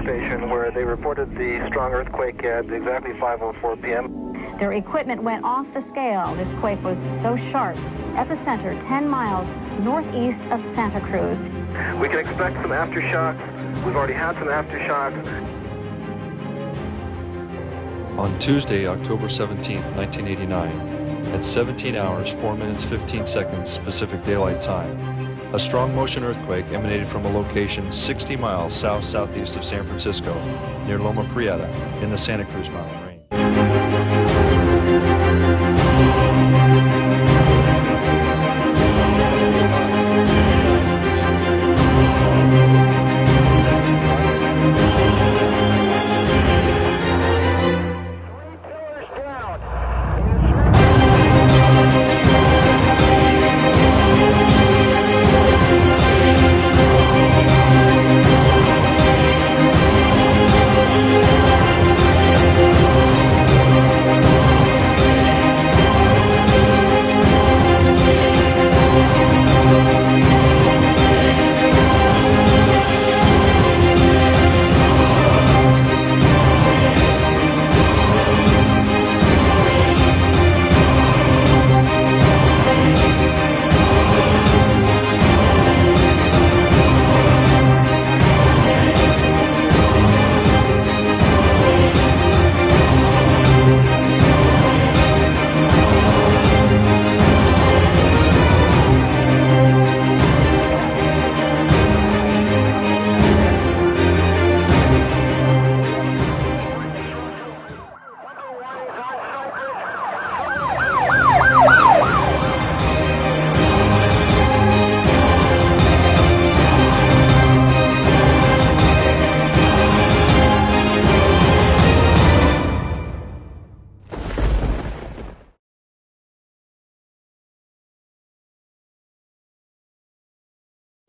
station where they reported the strong earthquake at exactly 5:04 p.m. Their equipment went off the scale. This quake was so sharp. Epicenter 10 miles northeast of Santa Cruz. We can expect some aftershocks. We've already had some aftershocks. On Tuesday, October 17, 1989, at 17 hours, 4 minutes, 15 seconds Pacific Daylight Time, a strong motion earthquake emanated from a location 60 miles south-southeast of San Francisco, near Loma Prieta, in the Santa Cruz Mountain Range.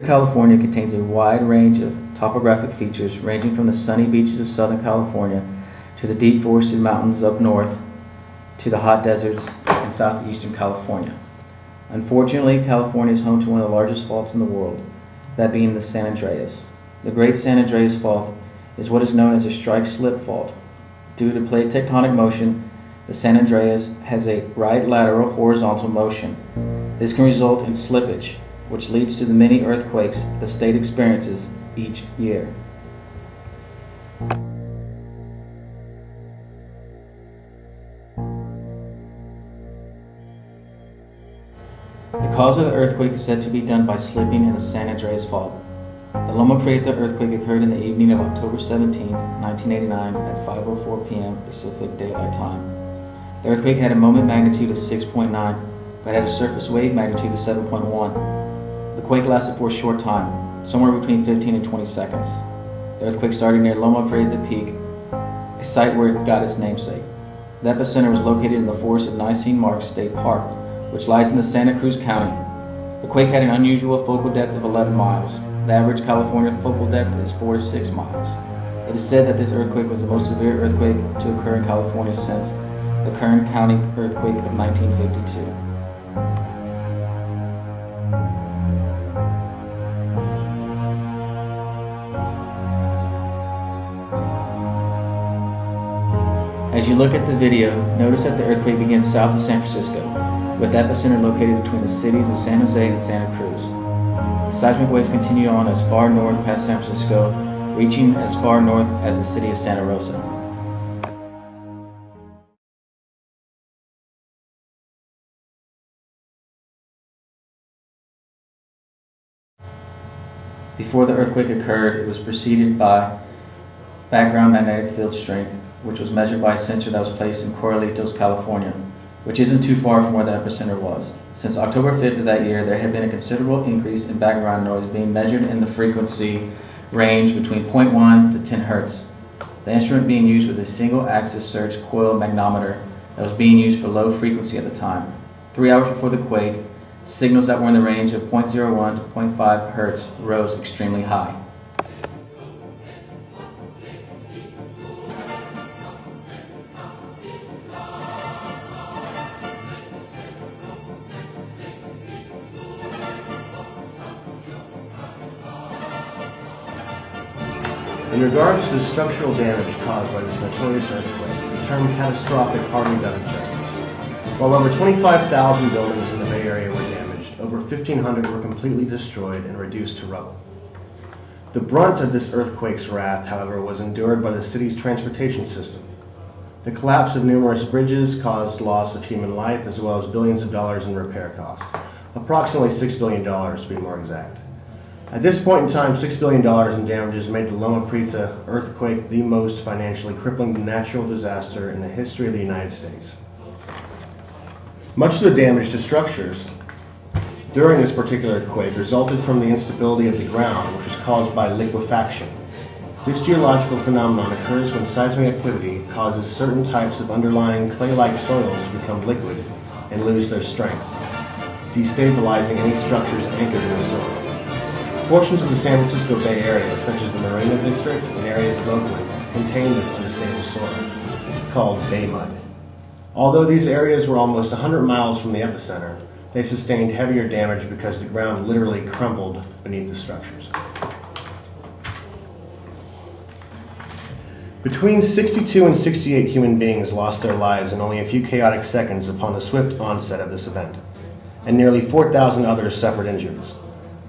California contains a wide range of topographic features ranging from the sunny beaches of Southern California to the deep forested mountains up north to the hot deserts in southeastern California. Unfortunately, California is home to one of the largest faults in the world, that being the San Andreas. The Great San Andreas Fault is what is known as a strike-slip fault. Due to plate tectonic motion, the San Andreas has a right lateral horizontal motion. This can result in slippage, which leads to the many earthquakes the state experiences each year. The cause of the earthquake is said to be done by slipping in the San Andreas Fault. The Loma Prieta earthquake occurred in the evening of October 17, 1989 at 5:04 p.m. Pacific Daylight Time. The earthquake had a moment magnitude of 6.9, but had a surface wave magnitude of 7.1. The quake lasted for a short time, somewhere between 15 and 20 seconds. The earthquake started near Loma Prieta Peak, a site where it got its namesake. The epicenter was located in the forest of Nisene Marks State Park, which lies in the Santa Cruz County. The quake had an unusual focal depth of 11 miles. The average California focal depth is 4 to 6 miles. It is said that this earthquake was the most severe earthquake to occur in California since the Kern County earthquake of 1952. As you look at the video, notice that the earthquake begins south of San Francisco, with the epicenter located between the cities of San Jose and Santa Cruz. The seismic waves continue on as far north past San Francisco, reaching as far north as the city of Santa Rosa. Before the earthquake occurred, it was preceded by background magnetic field strength, which was measured by a sensor that was placed in Corralitos, California, which isn't too far from where the epicenter was. Since October 5th of that year, there had been a considerable increase in background noise being measured in the frequency range between 0.1 to 10 hertz. The instrument being used was a single-axis surge coil magnometer that was being used for low frequency at the time. 3 hours before the quake, signals that were in the range of 0.01 to 0.5 hertz rose extremely high. In regards to the structural damage caused by this notorious earthquake, the term catastrophic hardly does it justice. While over 25,000 buildings in the Bay Area were damaged, over 1,500 were completely destroyed and reduced to rubble. The brunt of this earthquake's wrath, however, was endured by the city's transportation system. The collapse of numerous bridges caused loss of human life as well as billions of dollars in repair costs, approximately $6 billion to be more exact. At this point in time, $6 billion in damages made the Loma Prieta earthquake the most financially crippling natural disaster in the history of the United States. Much of the damage to structures during this particular quake resulted from the instability of the ground, which was caused by liquefaction. This geological phenomenon occurs when seismic activity causes certain types of underlying clay-like soils to become liquid and lose their strength, destabilizing any structures anchored in the soil. Portions of the San Francisco Bay Area, such as the Marina District and areas of Oakland, contain this unstable soil, called bay mud. Although these areas were almost 100 miles from the epicenter, they sustained heavier damage because the ground literally crumbled beneath the structures. Between 62 and 68 human beings lost their lives in only a few chaotic seconds upon the swift onset of this event, and nearly 4,000 others suffered injuries.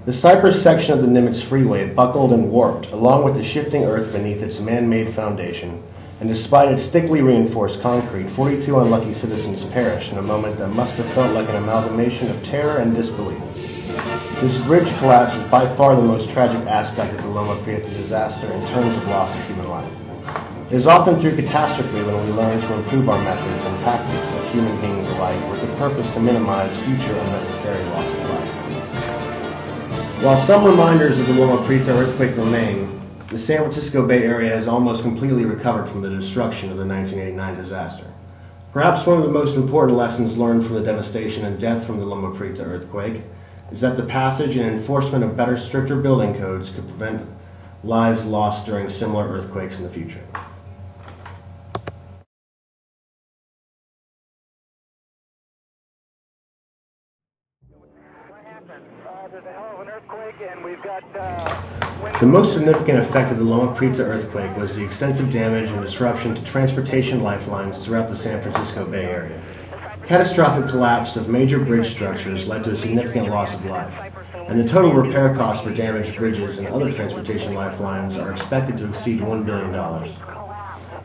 The Cypress section of the Nimitz Freeway buckled and warped, along with the shifting earth beneath its man-made foundation, and despite its thickly reinforced concrete, 42 unlucky citizens perished in a moment that must have felt like an amalgamation of terror and disbelief. This bridge collapse is by far the most tragic aspect of the Loma Prieta disaster in terms of loss of human life. It is often through catastrophe when we learn to improve our methods and tactics as human beings alike with the purpose to minimize future unnecessary loss of life. While some reminders of the Loma Prieta earthquake remain, the San Francisco Bay Area has almost completely recovered from the destruction of the 1989 disaster. Perhaps one of the most important lessons learned from the devastation and death from the Loma Prieta earthquake is that the passage and enforcement of better, stricter building codes could prevent lives lost during similar earthquakes in the future. There's a hell of an earthquake, and we've got The most significant effect of the Loma Prieta earthquake was the extensive damage and disruption to transportation lifelines throughout the San Francisco Bay Area. Catastrophic collapse of major bridge structures led to a significant loss of life, and the total repair costs for damaged bridges and other transportation lifelines are expected to exceed $1 billion.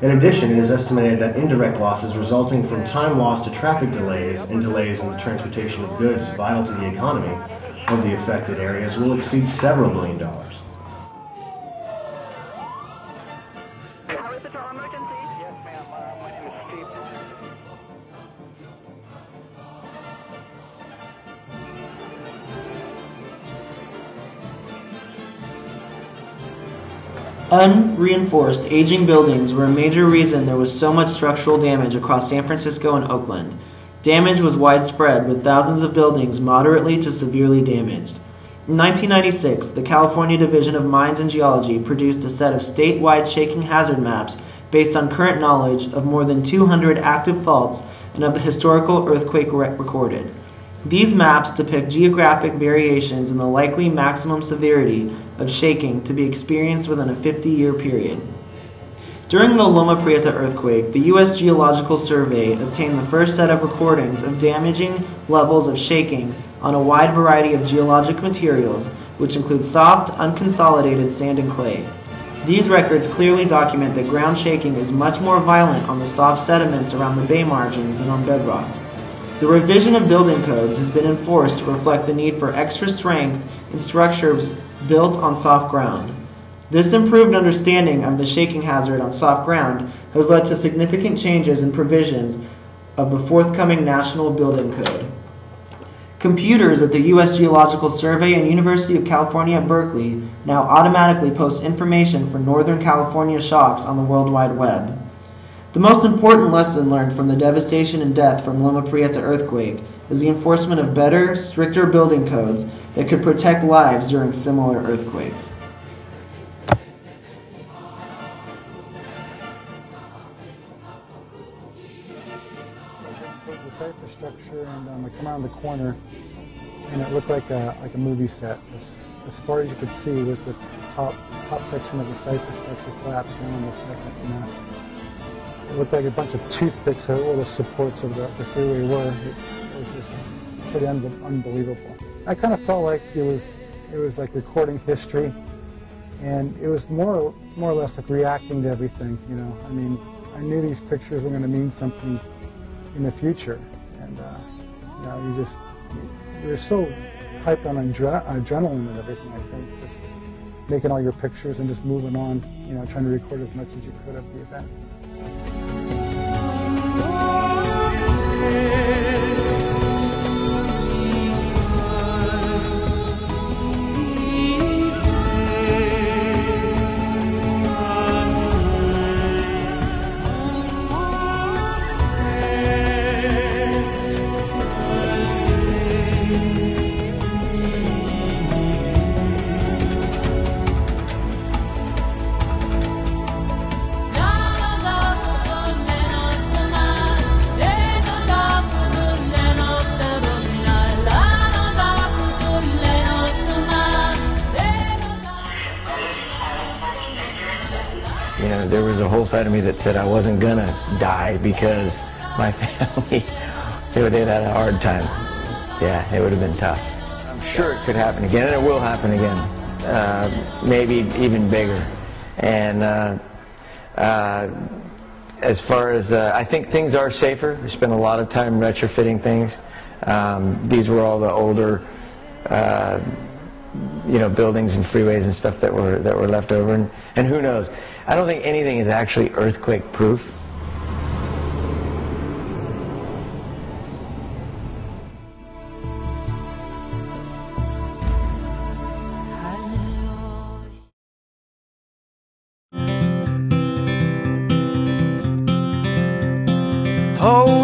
In addition, it is estimated that indirect losses resulting from time lost to traffic delays and delays in the transportation of goods vital to the economy of the affected areas will exceed several $1 billion. How is it our emergency? Yes, ma'am. My name is Steve. Unreinforced, aging buildings were a major reason there was so much structural damage across San Francisco and Oakland. Damage was widespread, with thousands of buildings moderately to severely damaged. In 1996, the California Division of Mines and Geology produced a set of statewide shaking hazard maps based on current knowledge of more than 200 active faults and of the historical earthquake recorded. These maps depict geographic variations in the likely maximum severity of shaking to be experienced within a 50-year period. During the Loma Prieta earthquake, the U.S. Geological Survey obtained the first set of recordings of damaging levels of shaking on a wide variety of geologic materials, which include soft, unconsolidated sand and clay. These records clearly document that ground shaking is much more violent on the soft sediments around the bay margins than on bedrock. The revision of building codes has been enforced to reflect the need for extra strength in structures built on soft ground. This improved understanding of the shaking hazard on soft ground has led to significant changes in provisions of the forthcoming National Building Code. Computers at the U.S. Geological Survey and University of California at Berkeley now automatically post information for Northern California shocks on the World Wide Web. The most important lesson learned from the devastation and death from Loma Prieta earthquake is the enforcement of better, stricter building codes that could protect lives during similar earthquakes. The Cypress structure, and I come around the corner, and it looked like a movie set. This as far as you could see was the top section of the cipher structure collapsed down on the second. It looked like a bunch of toothpicks where the supports of the freeway were. It was just pretty unbelievable. I kind of felt like it was like recording history, and it was more or less like reacting to everything. I mean, I knew these pictures were going to mean something in the future, and you're so hyped on adrenaline and everything. I think just making all your pictures and just moving on, trying to record as much as you could of the event. There was a whole side of me that said I wasn't gonna die because my family, they would have had a hard time. Yeah, it would have been tough. I'm sure it could happen again, and it will happen again. Maybe even bigger. And as far as, I think things are safer. We spent a lot of time retrofitting things. These were all the older buildings and freeways and stuff that were left over, and who knows? I don't think anything is actually earthquake proof. Oh,